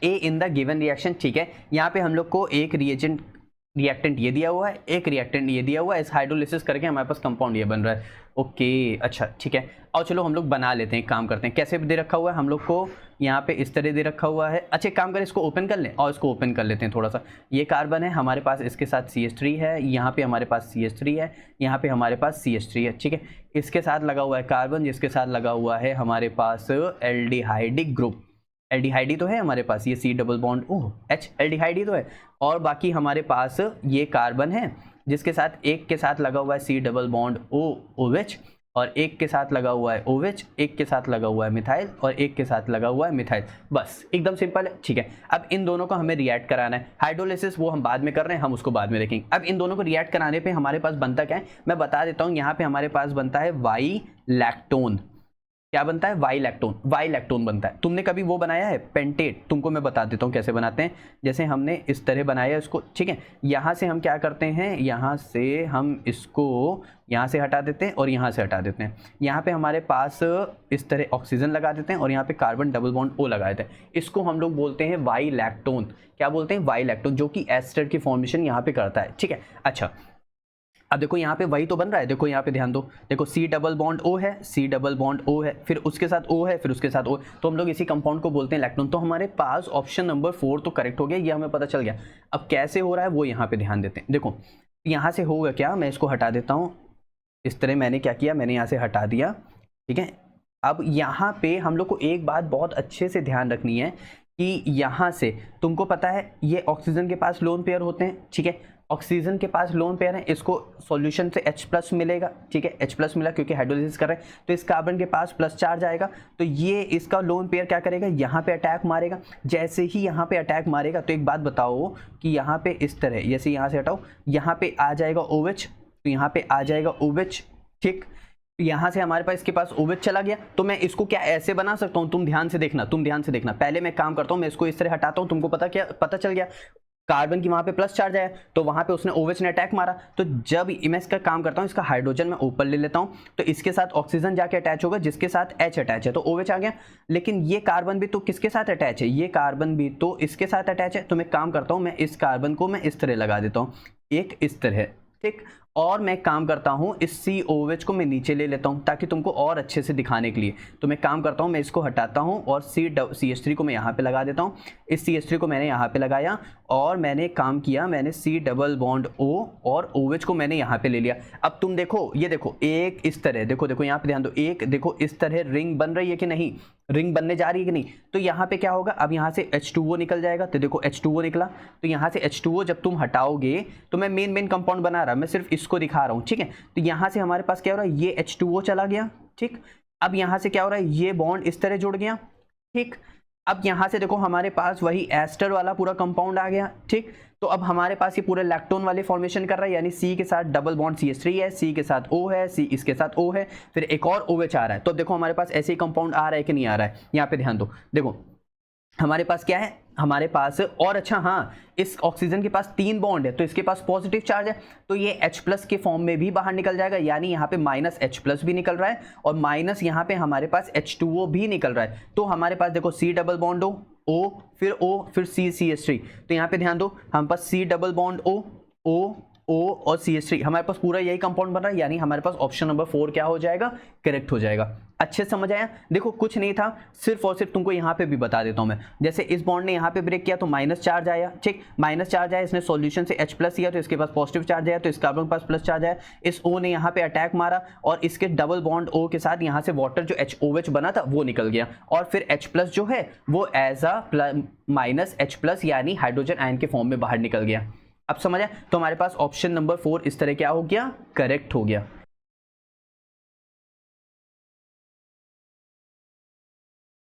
A in the given reaction, ठीक है। यहाँ पे हम लोग को एक रिएक्टेंट ये दिया हुआ है, एक रिएक्टेंट ये दिया हुआ है, इस हाइड्रोलिसिस करके हमारे पास कंपाउंड ये बन रहा है। ओके, अच्छा ठीक है। और चलो हम लोग बना लेते हैं, काम करते हैं। कैसे दे रखा हुआ है हम लोग को, यहाँ पे इस तरह दे रखा हुआ है। अच्छा काम करें, इसको ओपन कर लें और इसको ओपन कर लेते हैं थोड़ा सा। ये कार्बन है हमारे पास, इसके साथ CH3 है, यहाँ पे हमारे पास CH3 है, यहाँ पे हमारे पास CH3 है, ठीक है। इसके साथ लगा हुआ है कार्बन, जिसके साथ लगा हुआ है हमारे पास एल्डिहाइडिक ग्रुप। एल्डिहाइड तो है हमारे पास, ये C double bond H aldehyde तो है। और बाकी हमारे पास ये कार्बन है, जिसके साथ एक के साथ लगा हुआ है C डबल बॉन्ड OH, और एक के साथ लगा हुआ है OH, एक के साथ लगा हुआ है मिथाइल, और एक के साथ लगा हुआ है मिथाइल। बस एकदम सिंपल है, ठीक है। अब इन दोनों को हमें रिएक्ट कराना है। हाइड्रोलिसिस वो हम बाद में कर रहे हैं, हम उसको बाद में देखेंगे। अब इन दोनों को रिएक्ट कराने पे हमारे पास बनता क्या है, मैं बता देता हूँ। यहाँ पे हमारे पास बनता है वाई लैक्टोन। क्या बनता है, वाई लैक्टोन। वाई लैक्टोन बनता है। तुमने कभी वो बनाया है पेंटेट? तुमको मैं बता देता हूँ कैसे बनाते हैं। जैसे हमने इस तरह बनाया इसको, ठीक है। यहाँ से हम क्या करते हैं, यहाँ से हम इसको यहाँ से हटा देते हैं और यहाँ से हटा देते हैं। यहाँ पे हमारे पास इस तरह ऑक्सीजन लगा देते हैं और यहाँ पे कार्बन डबल बॉन्ड O लगा देते हैं। इसको हम लोग बोलते हैं वाई लैक्टोन। क्या बोलते हैं, वाई लैक्टोन, जो कि एस्टर की फॉर्मेशन यहाँ पे करता है, ठीक है। अच्छा अब देखो यहाँ पे वही तो बन रहा है, देखो यहाँ पे ध्यान दो, देखो C डबल बॉन्ड O है, C डबल बॉन्ड O है, फिर उसके साथ O है, फिर उसके साथ O, तो हम लोग इसी कंपाउंड को बोलते हैं लैक्टोन। तो हमारे पास ऑप्शन नंबर 4 तो करेक्ट हो गया, ये हमें पता चल गया। अब कैसे हो रहा है वो यहाँ पे ध्यान देते हैं। देखो यहाँ से होगा क्या, मैं इसको हटा देता हूँ। इस तरह मैंने क्या किया, मैंने यहाँ से हटा दिया, ठीक है। अब यहाँ पे हम लोग को एक बात बहुत अच्छे से ध्यान रखनी है कि यहाँ से तुमको पता है ये ऑक्सीजन के पास लोन पेयर होते हैं, ठीक है। ऑक्सीजन के पास लोन पेयर है, इसको सॉल्यूशन से H+ मिलेगा, ठीक है। H+ मिला क्योंकि हाइड्रोलिसिस कर रहे हैं, तो इस कार्बन के पास प्लस चार्ज आएगा, तो ये इसका लोन पेयर क्या करेगा, यहाँ पे अटैक मारेगा। जैसे ही यहाँ पे अटैक मारेगा, तो एक बात बताओ कि यहाँ पे इस तरह, जैसे यहाँ से हटाओ, यहाँ पे आ जाएगा OH, तो यहाँ पे आ जाएगा OH, ठीक। यहाँ से हमारे पास इसके पास OH चला गया, तो मैं इसको क्या ऐसे बना सकता हूँ, तुम ध्यान से देखना, तुम ध्यान से देखना। पहले मैं काम करता हूँ, मैं इसको इस तरह हटाता हूँ, तुमको पता चल गया कार्बन की वहां पे प्लस चार्ज आया, तो वहां पे उसने OH ने अटैक मारा। तो जब मैं इसका काम करता हूँ, इसका हाइड्रोजन मैं ऊपर ले लेता हूँ, तो इसके साथ ऑक्सीजन जाके अटैच होगा, जिसके साथ H अटैच है, तो OH आ गया। लेकिन ये कार्बन भी तो किसके साथ अटैच है, ये कार्बन भी तो इसके साथ अटैच है। तो मैं काम करता हूँ, मैं इस कार्बन को मैं इस तरह लगा देता हूँ, एक इस तरह, ठीक। और मैं काम करता हूँ, इस COH को मैं नीचे ले लेता हूँ ताकि तुमको और अच्छे से दिखाने के लिए। तो मैं काम करता हूँ, मैं इसको हटाता हूँ और CH3 को मैं यहाँ पे लगा देता हूँ। इस CH3 को मैंने यहाँ पे लगाया और मैंने काम किया, मैंने C डबल बॉन्ड O और OH को मैंने यहाँ पे ले लिया। अब तुम देखो, ये देखो एक इस तरह, देखो देखो यहाँ पे ध्यान दो, एक देखो इस तरह रिंग बन रही है कि नहीं, रिंग बनने जा रही है कि नहीं। तो यहाँ पे क्या होगा, अब यहाँ से H2O निकल जाएगा, तो देखो H2O निकला। तो यहाँ से H2O जब तुम हटाओगे, तो मैं मेन कंपाउंड बना रहा, मैं सिर्फ इसको दिखा रहा हूँ, ठीक है। तो यहाँ से हमारे पास क्या हो रहा है, ये H2O चला गया, ठीक। अब यहाँ से क्या हो रहा है, ये बॉन्ड इस तरह जुड़ गया, ठीक। अब यहाँ से देखो हमारे पास वही एस्टर वाला पूरा कंपाउंड आ गया, ठीक। तो अब हमारे पास ये पूरे लैक्टोन वाले फॉर्मेशन कर रहा है, यानी C के साथ डबल बॉन्ड CH3 है, C के साथ O है, C इसके साथ O है, फिर एक और OH आ रहा है। तो देखो हमारे पास ऐसे ही कंपाउंड आ रहा है कि नहीं आ रहा है, यहाँ पे ध्यान दो। देखो हमारे पास क्या है, हमारे पास, और अच्छा हाँ, इस ऑक्सीजन के पास 3 बॉन्ड है, तो इसके पास पॉजिटिव चार्ज है, तो ये H+ के फॉर्म में भी बाहर निकल जाएगा, यानी यहाँ पे -H+ भी निकल रहा है और माइनस यहाँ पे हमारे पास H2O भी निकल रहा है। तो हमारे पास देखो C डबल बॉन्ड O, फिर O, फिर CH3। तो यहाँ पे ध्यान दो, हमारे पास C डबल बॉन्ड O और CH3, हमारे पास पूरा यही कंपाउंड बन रहा है, यानी हमारे पास ऑप्शन नंबर 4 क्या हो जाएगा, करेक्ट हो जाएगा। अच्छे से समझ आया। देखो कुछ नहीं था, सिर्फ और सिर्फ तुमको यहाँ पे भी बता देता हूँ मैं। जैसे इस बॉन्ड ने यहाँ पे ब्रेक किया तो माइनस चार्ज आया, ठीक, माइनस चार्ज आया, इसने सॉल्यूशन से H+ किया तो इसके पास पॉजिटिव चार्ज आया, तो इस कार्बन के पास प्लस चार्ज आया। इस O ने यहाँ पे अटैक मारा और इसके डबल बॉन्ड O के साथ यहाँ से वाटर जो HOH बना था वो निकल गया, और फिर H+ जो है वो एज अ -H+ यानी हाइड्रोजन आयन के फॉर्म में बाहर निकल गया। अब समझ आया। तो हमारे पास ऑप्शन नंबर 4 इस तरह क्या हो गया, करेक्ट हो गया।